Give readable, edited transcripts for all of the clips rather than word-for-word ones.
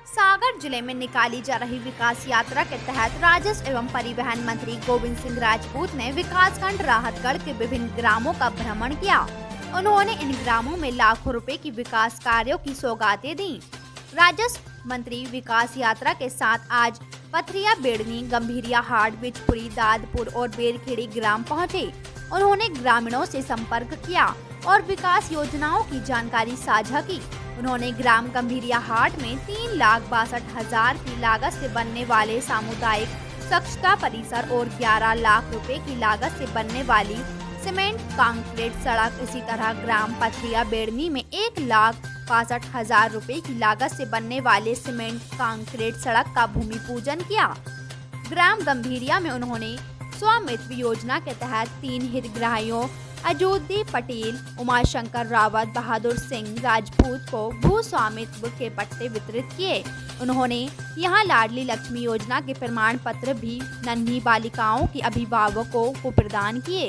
सागर जिले में निकाली जा रही विकास यात्रा के तहत राजस्व एवं परिवहन मंत्री गोविंद सिंह राजपूत ने विकासखंड राहतगढ़ के विभिन्न ग्रामों का भ्रमण किया। उन्होंने इन ग्रामों में लाखों रुपए की विकास कार्यों की सौगातें दी। राजस्व मंत्री विकास यात्रा के साथ आज पथरिया, बेड़नी, गंभीरिया हाट, बिचपुरी, दादपुर और बेरखेड़ी ग्राम पहुँचे। उन्होंने ग्रामीणों से संपर्क किया और विकास योजनाओं की जानकारी साझा की। उन्होंने ग्राम गंभीरिया हाट में 3,62,000 की लागत से बनने वाले सामुदायिक स्वच्छता परिसर और 11 लाख रुपए की लागत से बनने वाली सीमेंट कंक्रीट सड़क, इसी तरह ग्राम पथरिया, बेड़नी में 1,62,000 रुपए की लागत से बनने वाले सीमेंट कंक्रीट सड़क का भूमि पूजन किया। ग्राम गंभीरिया में उन्होंने स्वामित्व योजना के तहत 3 हितग्राहियों अजोदी पटेल, उमाशंकर रावत, बहादुर सिंह राजपूत को भू स्वामित्व के पट्टे वितरित किए। उन्होंने यहां लाडली लक्ष्मी योजना के प्रमाण पत्र भी नन्ही बालिकाओं के अभिभावकों को प्रदान किए।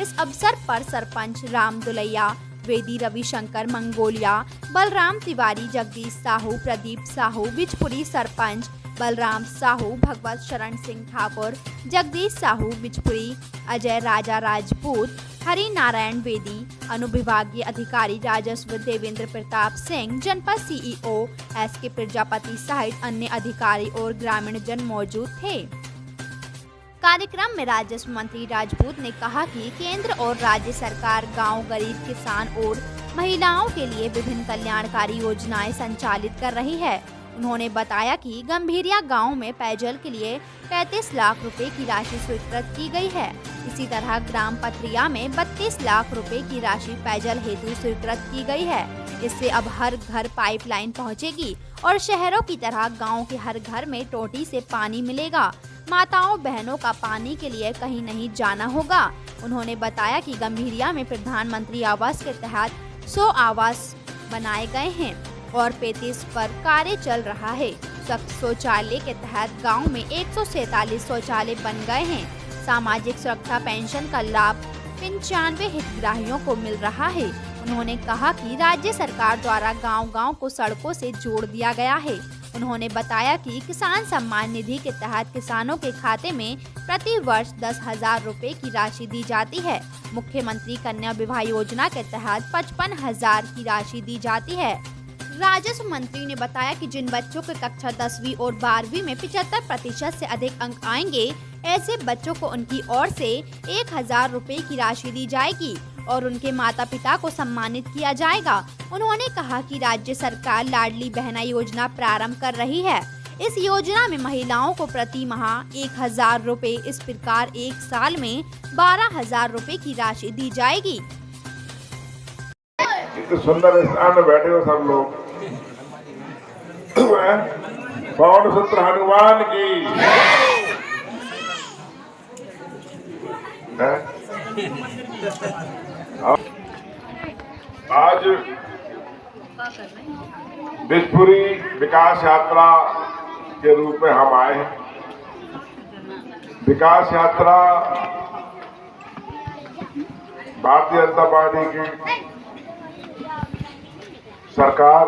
इस अवसर पर सरपंच राम दुलैया, वेदी रविशंकर मंगोलिया, बलराम तिवारी, जगदीश साहू, प्रदीप साहू, बिचपुरी सरपंच बलराम साहू, भगवत शरण सिंह ठाकुर, जगदीश साहू बिचपुरी, अजय राजा राजपूत, हरि नारायण वेदी, अनुविभागीय अधिकारी राजस्व देवेंद्र प्रताप सिंह, जनपद सीईओ एसके प्रजापति सहित अन्य अधिकारी और ग्रामीण जन मौजूद थे। कार्यक्रम में राजस्व मंत्री राजपूत ने कहा कि केंद्र और राज्य सरकार गांव, गरीब किसान और महिलाओं के लिए विभिन्न कल्याणकारी योजनाएं संचालित कर रही है। उन्होंने बताया कि गंभीरिया गांव में पेयजल के लिए 35 लाख रुपए की राशि स्वीकृत की गई है। इसी तरह ग्राम पथरिया में 32 लाख रुपए की राशि पेयजल हेतु स्वीकृत की गई है। इससे अब हर घर पाइपलाइन पहुंचेगी और शहरों की तरह गांव के हर घर में टोटी से पानी मिलेगा। माताओं बहनों का पानी के लिए कहीं नहीं जाना होगा। उन्होंने बताया कि गंभीरिया में प्रधानमंत्री आवास के तहत 100 आवास बनाए गए हैं और 35 पर कार्य चल रहा है। शौचालय के तहत गांव में 147 शौचालय बन गए हैं। सामाजिक सुरक्षा पेंशन का लाभ 95 हितग्राहियों को मिल रहा है। उन्होंने कहा कि राज्य सरकार द्वारा गांव-गांव को सड़कों से जोड़ दिया गया है। उन्होंने बताया कि किसान सम्मान निधि के तहत किसानों के खाते में प्रति वर्ष 10,000 रुपए की राशि दी जाती है। मुख्यमंत्री कन्या विवाह योजना के तहत 55,000 की राशि दी जाती है। राजस्व मंत्री ने बताया कि जिन बच्चों के कक्षा 10वीं और 12वीं में 75% से अधिक अंक आएंगे, ऐसे बच्चों को उनकी ओर से 1,000 रुपए की राशि दी जाएगी और उनके माता पिता को सम्मानित किया जाएगा। उन्होंने कहा कि राज्य सरकार लाडली बहना योजना प्रारंभ कर रही है। इस योजना में महिलाओं को प्रति माह 1,000 रुपए, इस प्रकार एक साल में 12,000 रुपए की राशि दी जाएगी। इतने सुंदर स्थान में बैठे हो सब लोग। पवन सुत्र हनुमान की। आज बिचपुरी विकास यात्रा के रूप में हम आए हैं। विकास यात्रा भारतीय जनता पार्टी की सरकार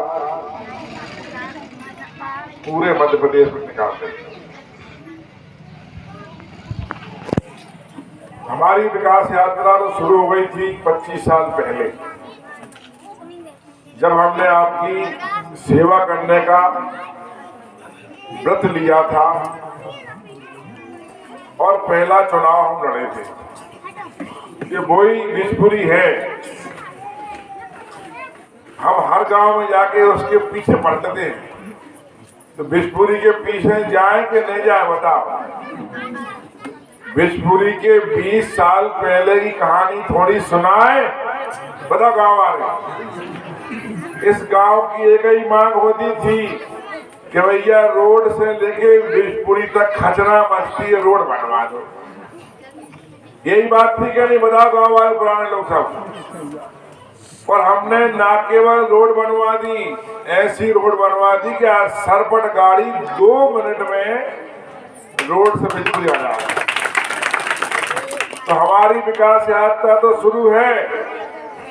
पूरे मध्य प्रदेश में निकालते हैं। हमारी विकास यात्रा तो शुरू हो गई थी 25 साल पहले, जब हमने आपकी सेवा करने का व्रत लिया था और पहला चुनाव हम लड़े थे। ये वही बिचपुरी है। हम हर गांव में जाके उसके पीछे पड़ते थे। तो बिचपुरी के पीछे जाए कि नहीं जाए बताओ। बिचपुरी के 20 साल पहले की कहानी थोड़ी सुनाए, बताओ गांव वाले। इस गांव की एक ही मांग होती थी कि भैया रोड से लेके बिचपुरी तक खचरा मस्ती रोड बनवा दो। यही बात थी क्या नहीं, बताओ गांव वाले पुराने लोग सब। और हमने ना केवल रोड बनवा दी, ऐसी रोड बनवा दी कि आज सरपट गाड़ी 2 मिनट में रोड से बिचपुरी आ जाए। तो हमारी विकास यात्रा तो शुरू है।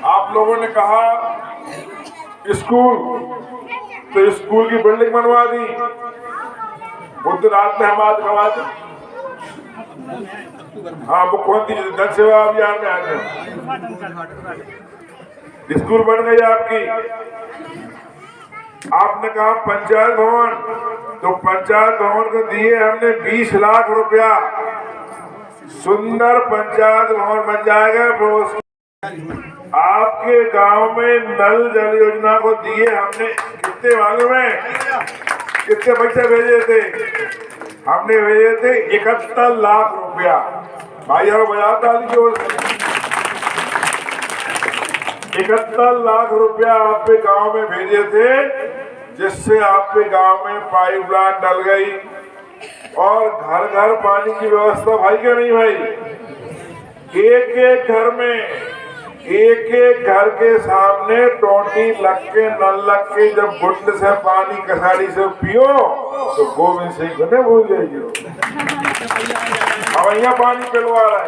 आप लोगों ने कहा स्कूल, तो स्कूल की बिल्डिंग बनवा दी, बुद्ध रात में हम आज गवा दी। हाँ, मुख्यमंत्री जन सेवा अभियान में आ गए, स्कूल बन गई आपकी। आपने कहा पंचायत भवन, तो पंचायत भवन को दिए हमने 20 लाख रुपया, सुंदर पंचायत भवन बन जाएगा। आपके गांव में नल जल योजना को दिए हमने, कितने मालूम है कितने पैसे भेजे थे? हमने भेजे थे 71 लाख रुपया। भाई और बजाता जोर, 71 लाख रुपया आपके गांव में भेजे थे, जिससे आपके गांव में पाइपलाइन डल गई और घर घर पानी की व्यवस्था। भाई क्या नहीं भाई? एक एक घर में, एक एक घर के सामने टोटी लग के, नल लग के, जब गुंड से पानी कसाड़ी से पियो तो गोविंद सिंह को नहीं भूल जाइए। अब पानी पिलवा रहा है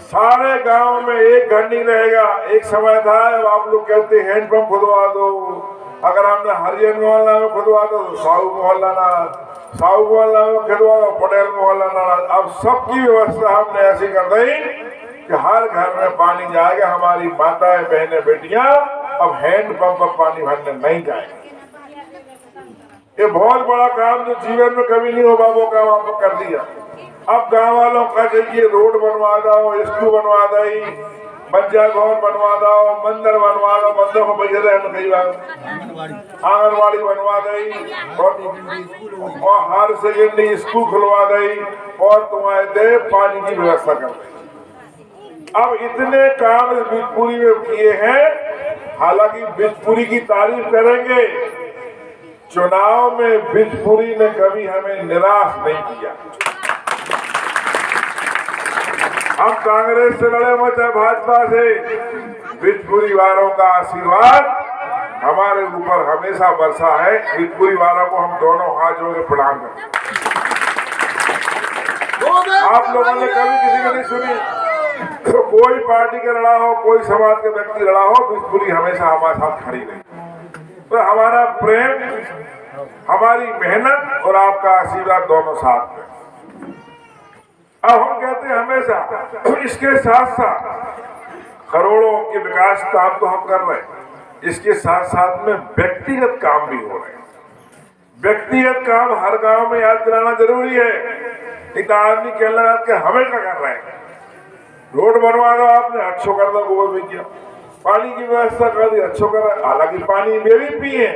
सारे गांव में, एक घर नहीं रहेगा। एक समय था आप लोग कहते हैंडपंप खुदवा दो, अगर हमने हरिजन मोहल्ला में खुदवा दो तो साहू मोहल्ला में खुदवा दो, पटेल मोहल्ला नाराज। अब सबकी व्यवस्था हमने ऐसी कर दी कि हर घर में पानी जाएगा। हमारी माताएं बहनें बेटियां अब हैंडपंप पर पानी भरने नहीं जाएंगे। ये बहुत बड़ा काम जो जीवन में कभी नहीं हो वो काम आपको कर दिया। अब गांव वालों का चाहिए रोड बनवा दो, स्कूल बनवा दई, पंचायत भवन बनवा दो, मंदिर बनवा दो, मंदिर को पैसे दे कई बार आंगनबाड़ी बनवा दई और हर सेकेंडरी स्कूल खुलवा दई और तुम्हारे दे पानी की व्यवस्था कर दी। अब इतने काम इस बिजपुरी में किए हैं। हालांकि बिजपुरी की तारीफ करेंगे, चुनाव में बिजपुरी ने कभी हमें निराश नहीं किया। हम कांग्रेस से लड़े हो चाहे भाजपा से, बिजपुरी वालों का आशीर्वाद हमारे ऊपर हमेशा बरसा है। बिजपुरी वालों को हम दोनों हाथ जोड़ के प्रणाम करते हैं। आप लोगों ने कभी किसी की नहीं सुनी, तो कोई पार्टी का लड़ा हो, कोई समाज के व्यक्ति लड़ा हो, बिजपुरी हमेशा हमारे साथ खड़ी रही। तो हमारा प्रेम, हमारी मेहनत और आपका आशीर्वाद दोनों साथ में। अब हम कहते हैं हमेशा, इसके साथ साथ करोड़ों के विकास काम तो हम कर रहे हैं, इसके साथ साथ में व्यक्तिगत काम भी हो रहे हैं। व्यक्तिगत काम हर गांव में याद दिलाना जरूरी है। एक आदमी कहना कि हमें क्या कर रहे हैं, रोड बनवा दो आपने, अच्छो कर दो, गोबर भी किया, पानी की व्यवस्था कर दी, अच्छो कर। हालांकि पानी वे भी पिए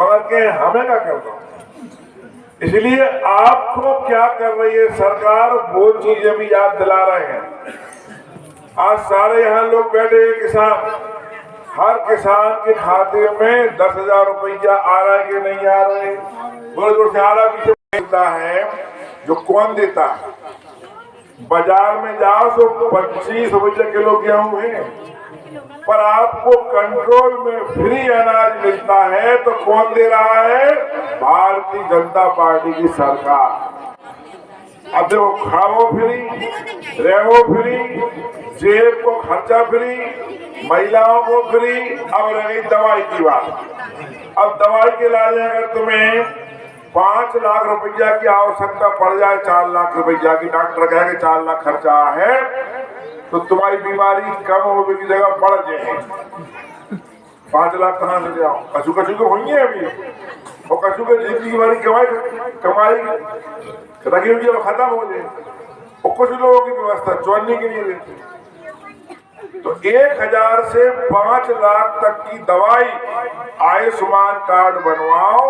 मगर के हमें क्या कर दो। इसलिए आपको क्या कर रही है सरकार, वो चीजें भी याद दिला रहे हैं। आज सारे यहाँ लोग बैठे हैं किसान, हर किसान के खाते में 10,000 रुपया आ रहा है कि नहीं आ रहा है? थोड़ा जोर से आ रहा पीछे मिलता है। जो कौन देता है? बाजार में जाओ तो 25 रुपये किलो गेहूं है, पर आपको कंट्रोल में फ्री अनाज मिलता है। तो कौन दे रहा है? भारतीय जनता पार्टी की सरकार। अब देखो, खाओ फ्री, रहो फ्री, जेब को खर्चा फ्री, महिलाओं को फ्री। अब रही दवाई की बात। अब दवाई के इलाज अगर तुम्हें 5 लाख रुपया की आवश्यकता पड़ जाए, 4 लाख रुपया की, डॉक्टर कहे कि 4 लाख खर्चा है, तो तुम्हारी बीमारी कम होने की जगह बढ़ जाए। 5 लाख कहाँ से जाओ? कछु कछु तो होंगे अभी, और कछु के जिंदगी की बारी कमाई रखी हुई है, खत्म हो जाए। और कुछ लोगों की व्यवस्था चुनने के लिए देते। तो 1,000 से 5 लाख तक की दवाई आयुष्मान कार्ड बनवाओ,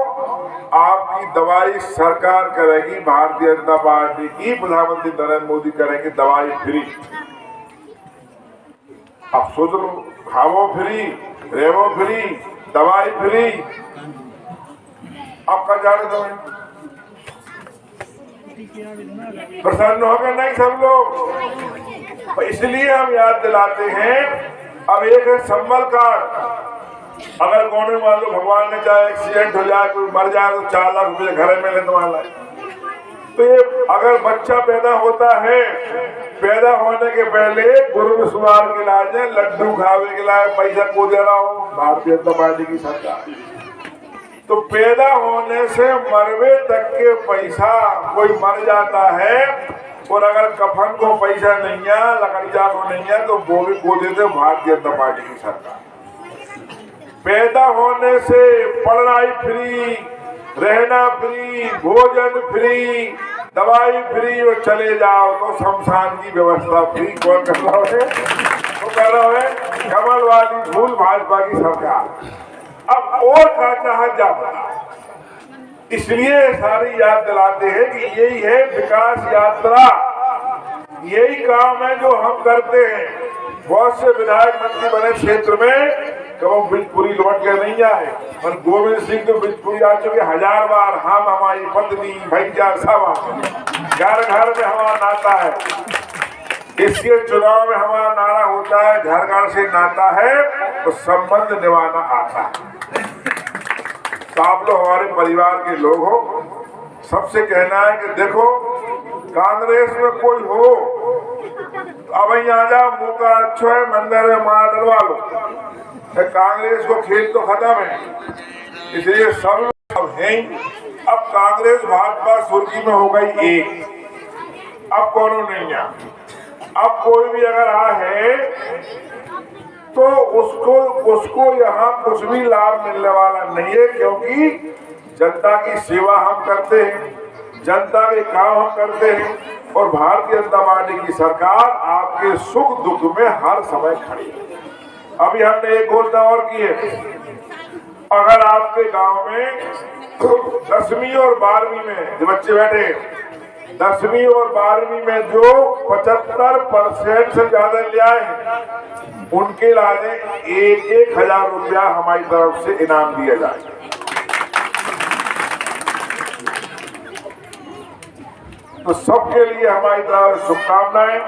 आपकी दवाई सरकार करेगी, भारतीय जनता पार्टी की, प्रधानमंत्री नरेंद्र मोदी करेंगे दवाई फ्री। अब सोच लो, खाओ फ्री, रेवो फ्री, दवाई फ्री। अब कल जाने दो, प्रसन्न हो गए नहीं सब लोग? इसलिए हम याद दिलाते हैं। अब एक है संबल कार्ड। अगर कोने मान लो भगवान ने चाहे एक्सीडेंट हो जाए, कोई मर जाए, तो 4 लाख रुपये घर में लेने वाला है। तो ये अगर बच्चा पैदा होता है, पैदा होने के पहले गुरु सुधार के इलाज है, लड्डू खावे के लाए पैसा को दे रहा हूँ भारतीय जनता पार्टी की सरकार। तो पैदा होने से मरवे तक के पैसा कोई मर जाता है, और अगर कफन को पैसा नहीं है, लकड़िया को नहीं है, तो वो भी खो देते भारतीय जनता पार्टी की सरकार। पैदा होने से पढ़ाई फ्री, रहना फ्री, भोजन फ्री, दवाई फ्री, और चले जाओ तो शमशान की व्यवस्था फ्री। कौन कर रहा है? तो कर रहा है कमल वाली धूल भाजपा की सरकार। अब और का चाह जाता, इसलिए सारी याद दिलाते हैं कि यही है विकास यात्रा, यही काम है जो हम करते हैं। बहुत से विधायक मंत्री बने क्षेत्र में, तो वो बिजपुरी लौट के नहीं आए, और गोविंद सिंह तो बिजपुरी आ चुके 1000 बार। हम, हमारी पत्नी, भैया सब घर घर में हमारा नाता है। इसके चुनाव में हमारा नारा होता है, घर घर से नाता है तो संबंध निभाना आता है। तो आप लोग हमारे परिवार के लोग हो, सबसे कहना है कि देखो कांग्रेस में कोई हो अब यहाँ जा, मुंह का अच्छा है, मंदिर में मार डलवा लो। कांग्रेस को खेल तो खत्म है, इसलिए सब लोग हैं। अब कांग्रेस भाजपा सुर्खी में हो गई एक, अब कौन नहीं है। अब कोई भी अगर है तो उसको यहाँ कुछ भी लाभ मिलने वाला नहीं है, क्योंकि जनता की सेवा हम करते हैं, जनता के काम हम करते हैं, और भारतीय जनता पार्टी की सरकार आपके सुख दुख में हर समय खड़ी है। अभी हमने एक घोषणा और की है, अगर आपके गांव में 10वीं और 12वीं में जो बच्चे बैठे, 10वीं और 12वीं में जो 75% से ज्यादा ले आए, उनके लाने 1,000 रुपया हमारी तरफ से इनाम दिया जाएगा। तो सबके लिए हमारी तरफ से शुभकामनाएं।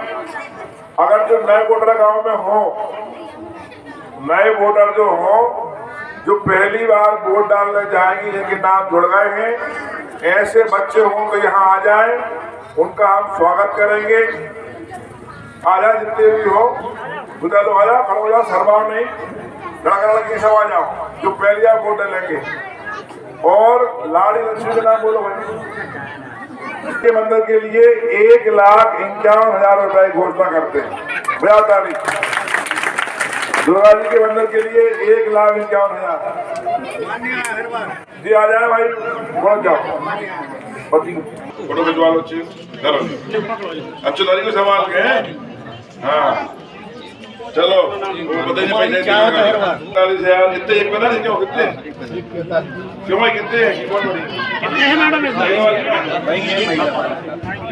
अगर जो नए वोटर गांव में हो, नए वोटर जो हो, जो पहली बार वोट डालने जाएंगे जिनके नाम जुड़ गए हैं, ऐसे बच्चे हों तो यहाँ आ जाएं, उनका हम स्वागत करेंगे। आ जाए जितने भी हो, उधर लोग आ जाओ, खड़ो हो जाओ, शर्माओ नहीं, लड़का लड़की सब आ जाओ जो पहली बार वोट डालेंगे। और लाड़ी लक्ष्मी का नाम बोलो भाई। के मंदिर के लिए 1,51,000 रुपए की घोषणा करते हैं। बजा तारीख दुर्गा जी के मंदिर के लिए 1,51,000 जी। आ जाए भाई, पहुंच जाओ। फोटो खिंचवा लो, अच्छे तारीख को संभाल के। हाँ चलो, बताइए पैसे 40,000 कितने, एक पता नहीं क्यों कितने, क्यों भाई कितने हैं, कौन बड़ी कितने हैं मैडम?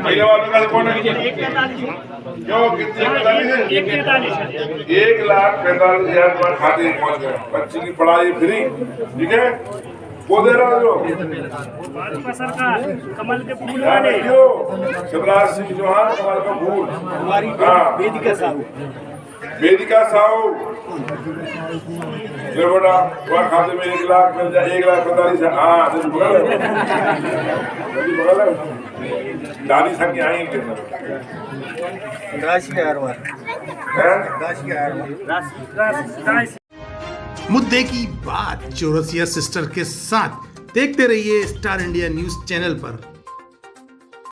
महिला वालों का कौन है, क्यों कितने 45 है? 1,45,000 खाते में पहुंच गए। बच्चे की पढ़ाई फ्री, ठीक है, वो दे रहा जो भाजपा सरकार कमल के फूल वाले शिवराज सिंह चौहान, कमल का फूल, वेदिका साहू बेटा, वहाँ खाते में 1,00,000 मिल जाए, 1,45,000। हाँ दादी संख्या आएंगे मुद्दे की बात चौरसिया सिस्टर के साथ देखते रहिए स्टार इंडिया न्यूज चैनल पर।